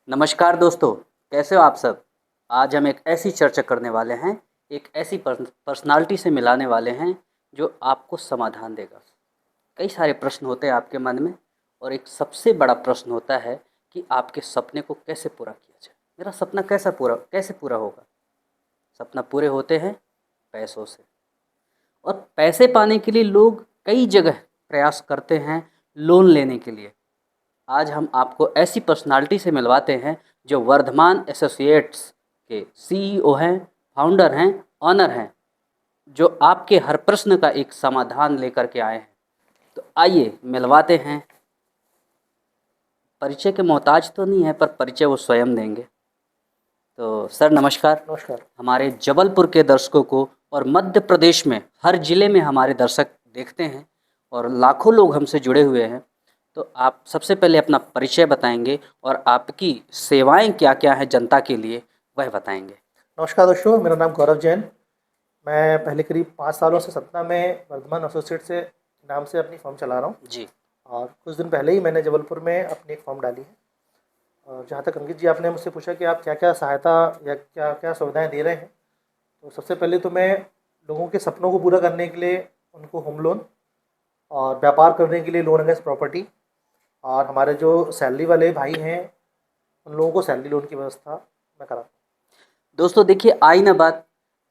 नमस्कार दोस्तों, कैसे हो आप सब। आज हम एक ऐसी चर्चा करने वाले हैं, एक ऐसी पर्सनालिटी से मिलाने वाले हैं जो आपको समाधान देगा। कई सारे प्रश्न होते हैं आपके मन में और एक सबसे बड़ा प्रश्न होता है कि आपके सपने को कैसे पूरा किया जाए। मेरा सपना कैसे पूरा होगा। सपना पूरे होते हैं पैसों से, और पैसे पाने के लिए लोग कई जगह प्रयास करते हैं लोन लेने के लिए। आज हम आपको ऐसी पर्सनालिटी से मिलवाते हैं जो वर्धमान एसोसिएट्स के सीईओ हैं, फाउंडर हैं, ऑनर हैं, जो आपके हर प्रश्न का एक समाधान लेकर के आए हैं। तो आइए मिलवाते हैं। परिचय के मोहताज तो नहीं है, पर परिचय वो स्वयं देंगे। तो सर नमस्कार। नमस्कार। हमारे जबलपुर के दर्शकों को और मध्य प्रदेश में हर ज़िले में हमारे दर्शक देखते हैं और लाखों लोग हमसे जुड़े हुए हैं। तो आप सबसे पहले अपना परिचय बताएंगे और आपकी सेवाएं क्या क्या हैं जनता के लिए, वह बताएंगे। नमस्कार दोस्तों, मेरा नाम गौरव जैन। मैं पहले करीब 5 सालों से सतना में वर्धमान एसोसिएट से नाम से अपनी फर्म चला रहा हूँ। जी। और कुछ दिन पहले ही मैंने जबलपुर में अपनी एक फर्म डाली है। और जहाँ तक अंकित जी आपने मुझसे पूछा कि आप क्या क्या सहायता या क्या क्या सुविधाएँ दे रहे हैं, तो सबसे पहले तो मैं लोगों के सपनों को पूरा करने के लिए उनको होम लोन और व्यापार करने के लिए लोन अगेंस्ट प्रॉपर्टी, और हमारे जो सैलरी वाले भाई हैं उन लोगों को सैलरी लोन की व्यवस्था मैं कराता हूँ। दोस्तों देखिए, आई ना बात।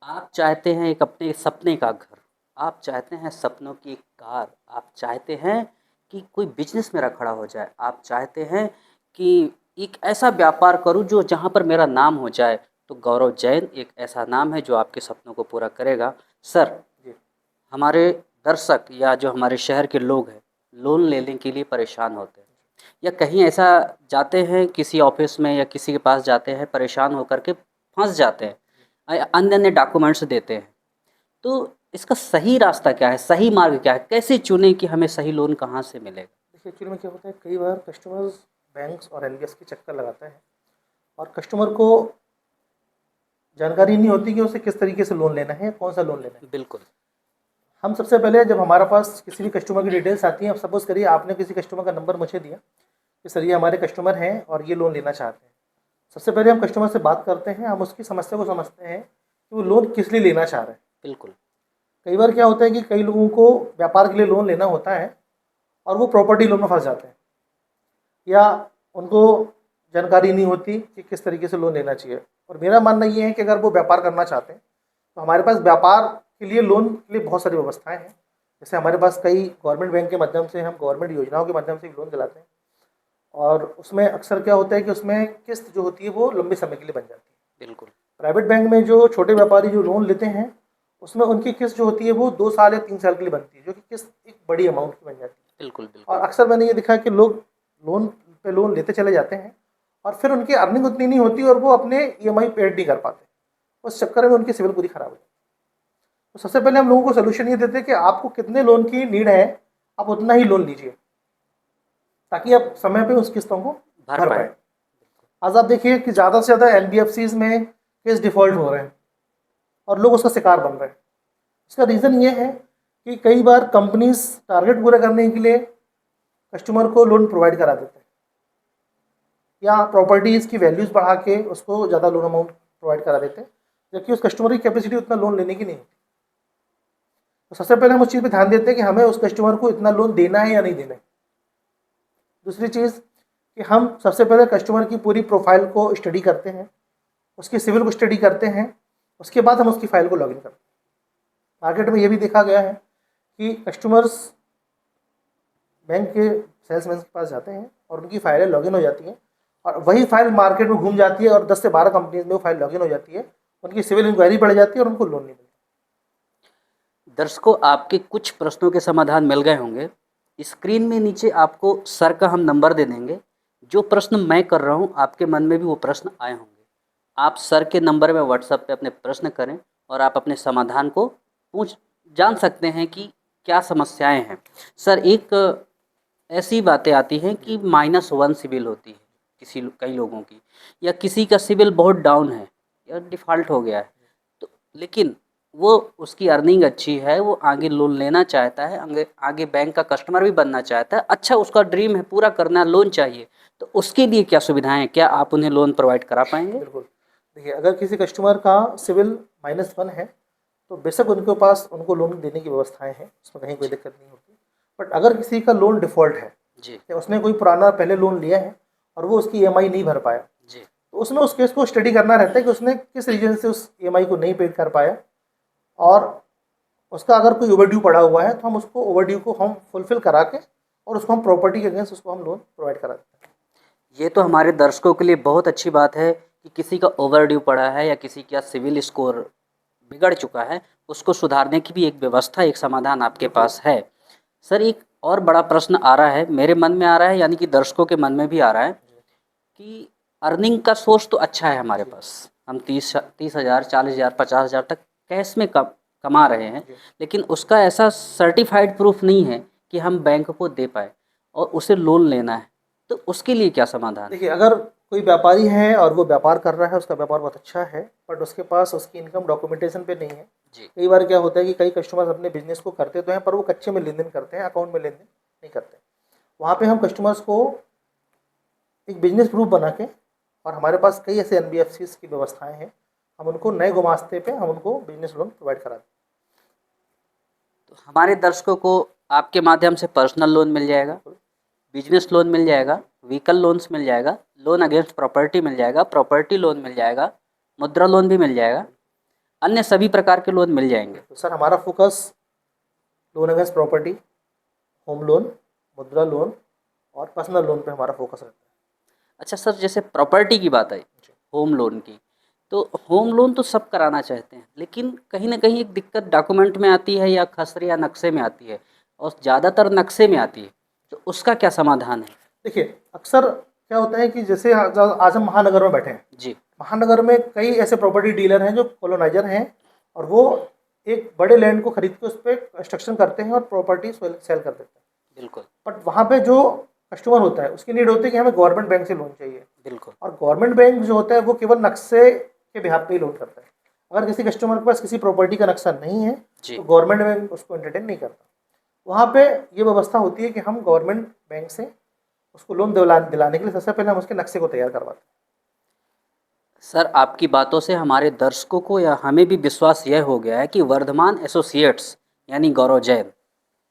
आप चाहते हैं एक अपने सपने का घर, आप चाहते हैं सपनों की एक कार, आप चाहते हैं कि कोई बिजनेस मेरा खड़ा हो जाए, आप चाहते हैं कि एक ऐसा व्यापार करूं जो जहां पर मेरा नाम हो जाए। तो गौरव जैन एक ऐसा नाम है जो आपके सपनों को पूरा करेगा। सर, जी। हमारे दर्शक या जो हमारे शहर के लोग हैं, लोन लेने के लिए परेशान होते हैं या कहीं ऐसा जाते हैं किसी ऑफिस में या किसी के पास जाते हैं, परेशान होकर के फंस जाते हैं, अन्य अन्य डॉक्यूमेंट्स देते हैं। तो इसका सही रास्ता क्या है, सही मार्ग क्या है, कैसे चुनें कि हमें सही लोन कहाँ से मिलेगा। देखिए, एक्चुअली में क्या होता है, कई बार कस्टमर्स बैंक्स और एनबीएफसी के चक्कर लगाता है और कस्टमर को जानकारी नहीं होती कि उसे किस तरीके से लोन लेना है, कौन सा लोन लेना है। बिल्कुल। हम सबसे पहले जब हमारे पास किसी भी कस्टमर की डिटेल्स आती हैं, अब सपोज़ करिए आपने किसी कस्टमर का नंबर मुझे दिया कि सर ये हमारे कस्टमर हैं और ये लोन लेना चाहते हैं। सबसे पहले हम कस्टमर से बात करते हैं, हम उसकी समस्या को समझते हैं कि वो लोन किस लिए लेना चाह रहे हैं। बिल्कुल। कई बार क्या होता है कि कई लोगों को व्यापार के लिए लोन लेना होता है और वो प्रॉपर्टी लोन में फंस जाते हैं, या उनको जानकारी नहीं होती कि किस तरीके से लोन लेना चाहिए। और मेरा मानना ये है कि अगर वो व्यापार करना चाहते हैं तो हमारे पास व्यापार के लिए लोन के लिए बहुत सारी व्यवस्थाएं हैं। जैसे हमारे पास कई गवर्नमेंट बैंक के माध्यम से हम गवर्नमेंट योजनाओं के माध्यम से लोन दिलाते हैं, और उसमें अक्सर क्या होता है कि उसमें किस्त जो होती है वो लंबे समय के लिए बन जाती है। बिल्कुल। प्राइवेट बैंक में जो छोटे व्यापारी जो लोन लेते हैं उसमें उनकी किस्त जो होती है वो 2 साल या 3 साल के लिए बनती है, जो कि किस्त एक बड़ी अमाउंट की बन जाती है। बिल्कुल। और बिल्कुल। अक्सर मैंने ये देखा कि लोग लोन पे लोन लेते चले जाते हैं और फिर उनकी अर्निंग उतनी नहीं होती और वो अपने ईएमआई पेड नहीं कर पाते। उस चक्कर में उनकी सिविल पूरी खराब हो जाती है। तो सबसे पहले हम लोगों को सोल्यूशन ये देते हैं कि आपको कितने लोन की नीड है, आप उतना ही लोन लीजिए ताकि आप समय पे उस किस्तों को भर भर पाए। पाए। आज आप देखिए कि ज़्यादा से ज़्यादा एनबीएफसीज में केस डिफ़ॉल्ट हो रहे हैं और लोग उसका शिकार बन रहे हैं। इसका रीज़न ये है कि कई बार कंपनीज टारगेट पूरा करने के लिए कस्टमर को लोन प्रोवाइड करा देते हैं, या प्रॉपर्टीज़ की वैल्यूज़ बढ़ा के उसको ज़्यादा लोन अमाउंट प्रोवाइड करा देते हैं, जबकि उस कस्टमर की कैपेसिटी उतना लोन लेने की नहीं होती। तो सबसे पहले हम उस चीज़ पे ध्यान देते हैं कि हमें उस कस्टमर को इतना लोन देना है या नहीं देना है। दूसरी चीज़ कि हम सबसे पहले कस्टमर की पूरी प्रोफाइल को स्टडी करते हैं, उसकी सिविल को स्टडी करते हैं, उसके बाद हम उसकी फ़ाइल को लॉगिन करते हैं। मार्केट में ये भी देखा गया है कि कस्टमर्स बैंक के सेल्समैन के पास जाते हैं और उनकी फ़ाइलें लॉगिन हो जाती हैं, और वही फाइल मार्केट में घूम जाती है और 10 से 12 कंपनीज में वो फाइल लॉगिन हो जाती है, उनकी सिविल इंक्वायरी बढ़ जाती है और उनको लोन नहीं मिलता। दर्शकों, आपके कुछ प्रश्नों के समाधान मिल गए होंगे। स्क्रीन में नीचे आपको सर का हम नंबर दे देंगे। जो प्रश्न मैं कर रहा हूँ आपके मन में भी वो प्रश्न आए होंगे। आप सर के नंबर में व्हाट्सएप पे अपने प्रश्न करें और आप अपने समाधान को जान सकते हैं कि क्या समस्याएं हैं। सर, एक ऐसी बातें आती हैं कि -1 सिविल होती है कई लोगों की, या किसी का सिविल बहुत डाउन है या डिफ़ॉल्ट हो गया है। तो लेकिन वो उसकी अर्निंग अच्छी है, वो आगे लोन लेना चाहता है, आगे आगे बैंक का कस्टमर भी बनना चाहता है, अच्छा उसका ड्रीम है पूरा करना, लोन चाहिए, तो उसके लिए क्या सुविधाएं हैं? क्या आप उन्हें लोन प्रोवाइड करा पाएंगे? बिल्कुल। देखिए, अगर किसी कस्टमर का सिविल -1 है तो बेशक उनके पास उनको लोन देने की व्यवस्थाएं हैं, उसमें कहीं कोई जी दिक्कत नहीं होती। बट अगर किसी का लोन डिफ़ॉल्ट है जी या उसने कोई पुराना पहले लोन लिया है और वो उसकी ईएमआई नहीं भर पाया, जी तो उसमें उस केस को स्टडी करना रहता है कि उसने किस रीजन से उस ईएमआई को नहीं पेड कर पाया, और उसका अगर कोई ओवरड्यू पड़ा हुआ है तो हम उसको ओवरड्यू को हम फुलफ़िल करा के और उसको हम प्रॉपर्टी के अगेंस्ट उसको हम लोन प्रोवाइड करा देते हैं। ये तो हमारे दर्शकों के लिए बहुत अच्छी बात है कि किसी का ओवरड्यू पड़ा है या किसी का सिविल स्कोर बिगड़ चुका है, उसको सुधारने की भी एक व्यवस्था, एक समाधान आपके पास है। सर, एक और बड़ा प्रश्न आ रहा है, मेरे मन में आ रहा है, यानी कि दर्शकों के मन में भी आ रहा है कि अर्निंग का सोर्स तो अच्छा है हमारे जी पास, हम 30,000, 40,000, 50,000 तक कैश में कमा रहे हैं, जी। लेकिन उसका ऐसा सर्टिफाइड प्रूफ नहीं है कि हम बैंक को दे पाए और उसे लोन लेना है, तो उसके लिए क्या समाधान है? देखिए, अगर कोई व्यापारी है और वो व्यापार कर रहा है, उसका व्यापार बहुत अच्छा है, बट उसके पास उसकी इनकम डॉक्यूमेंटेशन पे नहीं है। जी कई बार क्या होता है कि कई कस्टमर्स अपने बिजनेस को करते तो हैं पर वो कच्चे में लेन देन करते हैं, अकाउंट में लेन देन नहीं करते। वहाँ पे हम कस्टमर्स को एक बिजनेस प्रूफ बना के, और हमारे पास कई ऐसे एनबीएफसीज की व्यवस्थाएं हैं, हम उनको नए गुमास्ते पे हम उनको बिजनेस लोन प्रोवाइड कराते तो हमारे दर्शकों को आपके माध्यम से पर्सनल लोन मिल जाएगा, हैं। बिजनेस लोन मिल जाएगा, व्हीकल लोन्स मिल जाएगा, लोन अगेंस्ट प्रॉपर्टी मिल जाएगा, प्रॉपर्टी लोन मिल जाएगा, मुद्रा लोन भी मिल जाएगा, अन्य सभी प्रकार के लोन मिल जाएंगे। तो सर, हमारा focus loan against property, home loan, मुद्रा लोन और पर्सनल लोन पे हमारा फोकस रहता अच्छा सर, जैसे प्रॉपर्टी की बात आई, है। होम लोन की, तो होम लोन तो सब कराना चाहते हैं, लेकिन कहीं ना कहीं एक दिक्कत डॉक्यूमेंट में आती है या खसरे या नक्शे में आती है, और ज़्यादातर नक्शे में आती है, तो उसका क्या समाधान है? देखिए, अक्सर क्या होता है कि जैसे आज हम महानगर में बैठे हैं, जी महानगर में कई ऐसे प्रॉपर्टी डीलर हैं जो कॉलोनाइजर हैं, और वो एक बड़े लैंड को खरीद के उस पर कंस्ट्रक्शन करते हैं और प्रॉपर्टी सेल कर देते हैं। बिल्कुल बट वहाँ पे जो कस्टमर होता है उसकी नीड होती है कि हमें गवर्नमेंट बैंक से लोन चाहिए, बिल्कुल। और गवर्नमेंट बैंक जो होता है वो केवल नक्शे के बिहाफ पे ही लोन करता है। अगर किसी कस्टमर के पास किसी प्रॉपर्टी का नक्शा नहीं है जी तो गवर्नमेंट बैंक उसको एंटरटेन नहीं करता। वहाँ पे ये व्यवस्था होती है कि हम गवर्नमेंट बैंक से उसको लोन दिलाने के लिए सबसे पहले हम उसके नक्शे को तैयार करवाते हैं। सर, आपकी बातों से हमारे दर्शकों को या हमें भी विश्वास यह हो गया है कि वर्धमान एसोसिएट्स यानी गौरव जैन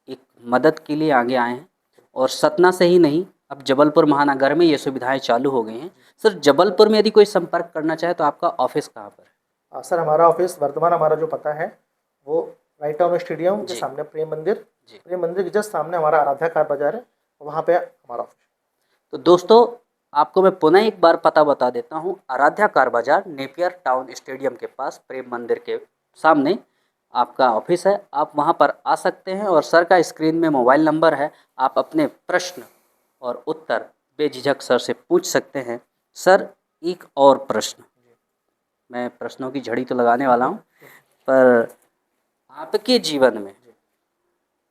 एक मदद के लिए आगे आए हैं, और सतना से ही नहीं, अब जबलपुर महानगर में ये सुविधाएं चालू हो गई हैं। सर, जबलपुर में यदि कोई संपर्क करना चाहे तो आपका ऑफिस कहाँ पर है? सर, हमारा ऑफिस वर्तमान, हमारा जो पता है वो राइट टाउन स्टेडियम के जी सामने प्रेम मंदिर, जी। प्रेम मंदिर के जस्ट सामने हमारा आराध्या कार बाजार है, वहाँ पे हमारा ऑफिस। तो दोस्तों, आपको मैं पुनः एक बार पता बता देता हूँ, आराध्या कार बाजार, नेपियर टाउन स्टेडियम के पास, प्रेम मंदिर के सामने आपका ऑफिस है। आप वहाँ पर आ सकते हैं, और सर का स्क्रीन में मोबाइल नंबर है, आप अपने प्रश्न और उत्तर बेझिझक सर से पूछ सकते हैं। सर, एक और प्रश्न, मैं प्रश्नों की झड़ी तो लगाने वाला हूँ, पर आपके जीवन में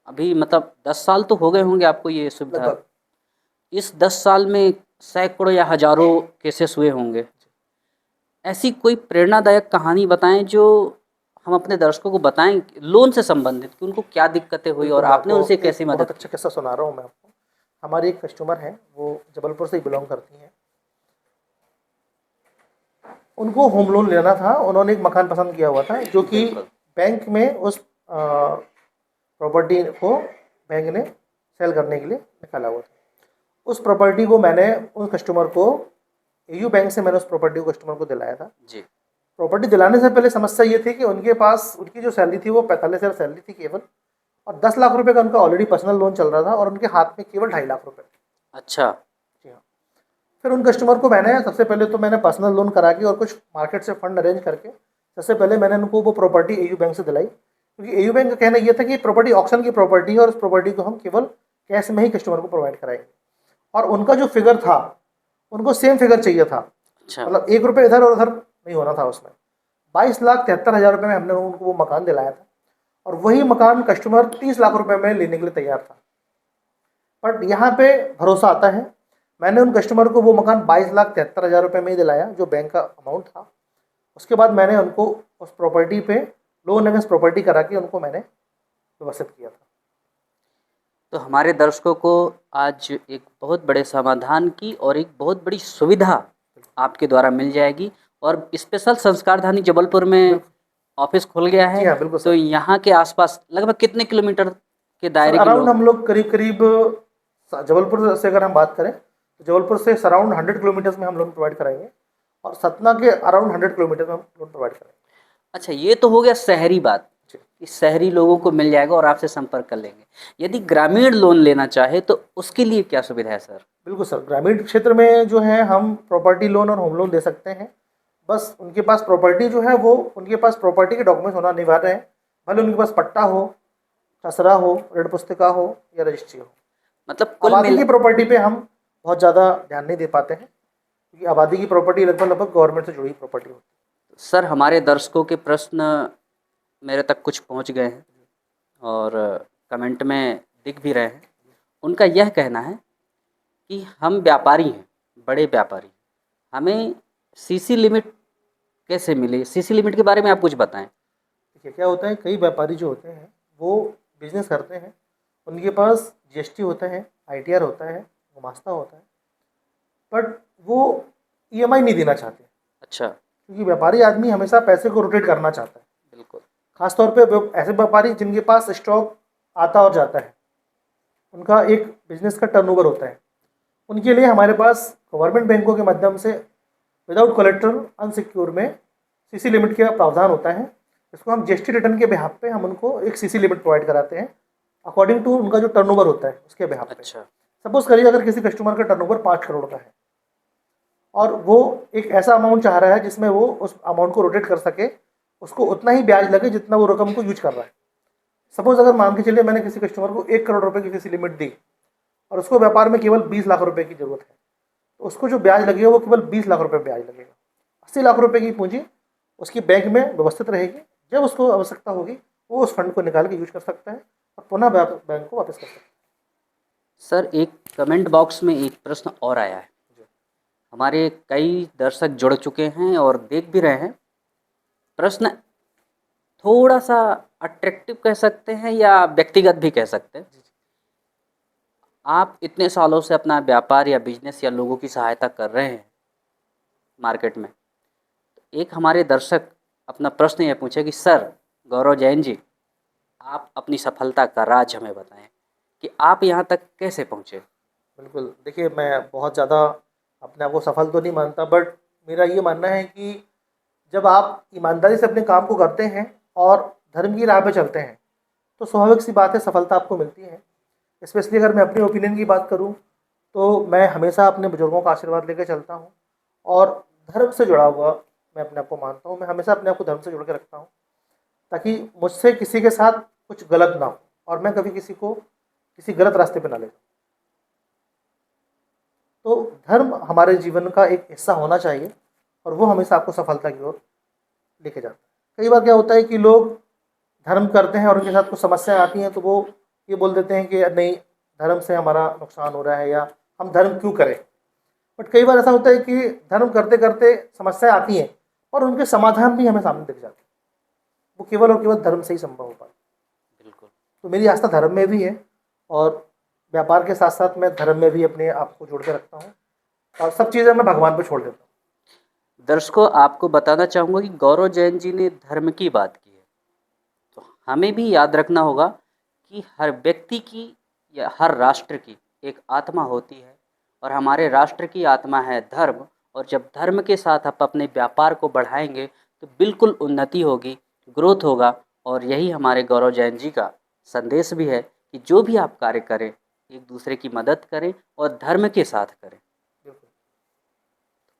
अभी मतलब 10 साल तो हो गए होंगे आपको ये सुविधा, लगभग। इस 10 साल में सैकड़ों या हजारों केसेस हुए होंगे, ऐसी कोई प्रेरणादायक कहानी बताएं जो हम अपने दर्शकों को बताएं लोन से संबंधित, कि उनको क्या दिक्कतें हुई और बिल्कुल, मैं आपने आपको उनसे एक कैसी बहुत मदद अच्छा की? किस्सा सुना रहा हूँ मैं आपको। हमारी एक कस्टमर है, वो जबलपुर से ही बिलोंग करती हैं। उनको होम लोन लेना था, उन्होंने एक मकान पसंद किया हुआ था जो कि बिल्कुल बैंक में उस प्रॉपर्टी को बैंक ने सेल करने के लिए निकाला हुआ था। उस प्रॉपर्टी को मैंने उस कस्टमर को एयू बैंक से मैंने उस प्रॉपर्टी को कस्टमर को दिलाया था। जी प्रॉपर्टी दिलाने से पहले समस्या ये थी कि उनके पास उनकी जो सैलरी थी वो 45,000 सैलरी थी केवल, और 10 लाख रुपए का उनका ऑलरेडी पर्सनल लोन चल रहा था, और उनके हाथ में केवल 2.5 लाख रुपए थे। अच्छा जी हाँ। फिर उन कस्टमर को मैंने सबसे पहले तो मैंने पर्सनल लोन करा के और कुछ मार्केट से फंड अरेंज करके सबसे पहले मैंने उनको वो प्रॉपर्टी एयू बैंक से दिलाई, क्योंकि एयू बैंक का कहना ये था कि प्रॉपर्टी ऑक्शन की प्रॉपर्टी है और उस प्रॉपर्टी को हम केवल कैश में ही कस्टमर को प्रोवाइड कराएंगे। और उनका जो फिगर था, उनको सेम फिगर चाहिए था, अच्छा मतलब 1 रुपये इधर और उधर नहीं होना था उसमें। 22,73,000 रुपये में हमने उनको वो मकान दिलाया था, और वही मकान कस्टमर 30 लाख रुपए में लेने के लिए तैयार था। बट यहाँ पे भरोसा आता है, मैंने उन कस्टमर को वो मकान 22,73,000 रुपये में ही दिलाया जो बैंक का अमाउंट था। उसके बाद मैंने उनको उस प्रॉपर्टी पे लोन अगेंस्ट प्रॉपर्टी करा के उनको मैंने व्यवस्थित किया था। तो हमारे दर्शकों को आज एक बहुत बड़े समाधान की और एक बहुत बड़ी सुविधा आपके द्वारा मिल जाएगी। और स्पेशल संस्कारधानी जबलपुर में बिल्कुल। ऑफिस खुल गया जी है। हाँ, बिल्कुल तो सर। यहाँ के आसपास लगभग कितने किलोमीटर के सर दायरे के अराउंड लोग? हम लोग करीब करीब जबलपुर से अगर हम बात करें तो जबलपुर से अराउंड 100 किलोमीटर्स में हम लोन प्रोवाइड कराएंगे, और सतना के अराउंड 100 किलोमीटर में हम लोन प्रोवाइड करेंगे। अच्छा, ये तो हो गया शहरी बात जी। कि शहरी लोगों को मिल जाएगा और आपसे संपर्क कर लेंगे। यदि ग्रामीण लोन लेना चाहे तो उसके लिए क्या सुविधा है सर? बिल्कुल सर, ग्रामीण क्षेत्र में जो है हम प्रॉपर्टी लोन और होम लोन दे सकते हैं। बस उनके पास प्रॉपर्टी जो है वो उनके पास प्रॉपर्टी के डॉक्यूमेंट्स होना अनिवार्य है, भले उनके पास पट्टा हो, खसरा हो, ऋण पुस्तिका हो या रजिस्ट्री हो। मतलब कुल आबादी की मिला प्रॉपर्टी पे हम बहुत ज़्यादा ध्यान नहीं दे पाते हैं, क्योंकि आबादी की प्रॉपर्टी लगभग लगभग गवर्नमेंट से जुड़ी प्रॉपर्टी होती सर, हमारे दर्शकों के प्रश्न मेरे तक कुछ पहुंच गए हैं और कमेंट में दिख भी रहे हैं। उनका यह कहना है कि हम व्यापारी हैं, बड़े व्यापारी, हमें सीसी लिमिट कैसे मिले? सीसी लिमिट के बारे में आप कुछ बताएं। है। देखिए क्या होता है, कई व्यापारी जो होते हैं वो बिजनेस करते हैं, उनके पास जीएसटी होता है, आईटीआर होता है, गुमास्ता होता है, बट वो ईएमआई नहीं देना चाहते, अच्छा, क्योंकि व्यापारी आदमी हमेशा पैसे को रोटेट करना चाहता है। बिल्कुल। खासतौर पे ऐसे व्यापारी जिनके पास स्टॉक आता और जाता है, उनका एक बिजनेस का टर्नओवर होता है, उनके लिए हमारे पास गवर्नमेंट बैंकों के माध्यम से विदाउट कोलेट्रल अनसिक्योर में सीसी लिमिट का प्रावधान होता है। इसको हम जीएसटी रिटर्न के बिहाफ पे हम उनको एक सीसी लिमिट प्रोवाइड कराते हैं, अकॉर्डिंग टू उनका जो टर्नओवर होता है उसके बिहाफ पे। अच्छा, सपोज करिए अगर किसी कस्टमर का टर्नओवर 5 करोड़ का है और वो एक ऐसा अमाउंट चाह रहा है जिसमें वो उस अमाउंट को रोटेट कर सके, उसको उतना ही ब्याज लगे जितना वो रकम को यूज कर रहा है। सपोज अगर मान के चलिए मैंने किसी कस्टमर को 1 करोड़ रुपए की सीसी लिमिट दी और उसको व्यापार में केवल 20 लाख रुपए की जरूरत है, तो उसको जो ब्याज लगेगा वो केवल 20 लाख रुपए ब्याज लगेगा। 80 लाख रुपए की पूंजी उसकी बैंक में व्यवस्थित रहेगी, जब उसको आवश्यकता होगी वो उस फंड को निकाल के यूज कर सकता है और पुनः बैंक को वापस कर सकता है। सर एक कमेंट बॉक्स में एक प्रश्न और आया है। हमारे कई दर्शक जुड़ चुके हैं और देख भी रहे हैं। प्रश्न थोड़ा सा अट्रैक्टिव कह सकते हैं या व्यक्तिगत भी कह सकते हैं। आप इतने सालों से अपना व्यापार या बिजनेस या लोगों की सहायता कर रहे हैं मार्केट में, एक हमारे दर्शक अपना प्रश्न यह पूछे कि सर गौरव जैन जी, आप अपनी सफलता का राज हमें बताएं कि आप यहाँ तक कैसे पहुँचे? बिल्कुल, देखिए मैं बहुत ज़्यादा अपने आप को सफल तो नहीं मानता, बट मेरा ये मानना है कि जब आप ईमानदारी से अपने काम को करते हैं और धर्म की राह पे चलते हैं तो स्वाभाविक सी बात है सफलता आपको मिलती है। स्पेशली अगर मैं अपने ओपिनियन की बात करूं तो मैं हमेशा अपने बुजुर्गों का आशीर्वाद लेकर चलता हूं और धर्म से जुड़ा हुआ मैं अपने आप को मानता हूं। मैं हमेशा अपने आप को धर्म से जुड़ के रखता हूं ताकि मुझसे किसी के साथ कुछ गलत ना हो और मैं कभी किसी को किसी गलत रास्ते पे ना ले जाऊं। तो धर्म हमारे जीवन का एक हिस्सा होना चाहिए और वो हमेशा आपको सफलता की ओर लेके जाता है। कई बार क्या होता है कि लोग धर्म करते हैं और उनके साथ कुछ समस्याएं आती हैं तो वो ये बोल देते हैं कि नहीं, धर्म से हमारा नुकसान हो रहा है या हम धर्म क्यों करें। बट कई बार ऐसा होता है कि धर्म करते करते समस्याएं आती हैं और उनके समाधान भी हमें सामने दिख जाते हैं। वो केवल और केवल धर्म से ही संभव हो पाता है। बिल्कुल। तो मेरी आस्था धर्म में भी है और व्यापार के साथ साथ मैं धर्म में भी अपने आप को जोड़ के रखता हूँ और सब चीज़ें मैं भगवान पर छोड़ देता हूँ। दर्शकों, आपको बताना चाहूँगा कि गौरव जैन जी ने धर्म की बात की है, तो हमें भी याद रखना होगा कि हर व्यक्ति की या हर राष्ट्र की एक आत्मा होती है और हमारे राष्ट्र की आत्मा है धर्म। और जब धर्म के साथ आप अपने व्यापार को बढ़ाएंगे तो बिल्कुल उन्नति होगी, ग्रोथ होगा। और यही हमारे गौरव जैन जी का संदेश भी है कि जो भी आप कार्य करें एक दूसरे की मदद करें और धर्म के साथ करें। बिल्कुल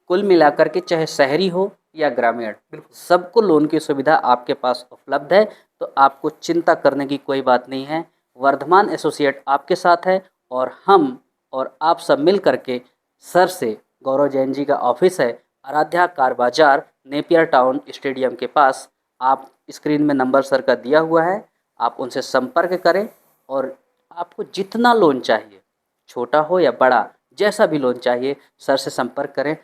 कुल मिलाकर के चाहे शहरी हो या ग्रामीण, सबको लोन की सुविधा आपके पास उपलब्ध है। तो आपको चिंता करने की कोई बात नहीं है। वर्धमान एसोसिएट आपके साथ है और हम और आप सब मिल करके सर से, गौरव जैन जी का ऑफिस है आराध्या कार बाजार, नेपियर टाउन स्टेडियम के पास। आप स्क्रीन में नंबर सर का दिया हुआ है, आप उनसे संपर्क करें और आपको जितना लोन चाहिए, छोटा हो या बड़ा, जैसा भी लोन चाहिए, सर से संपर्क करें।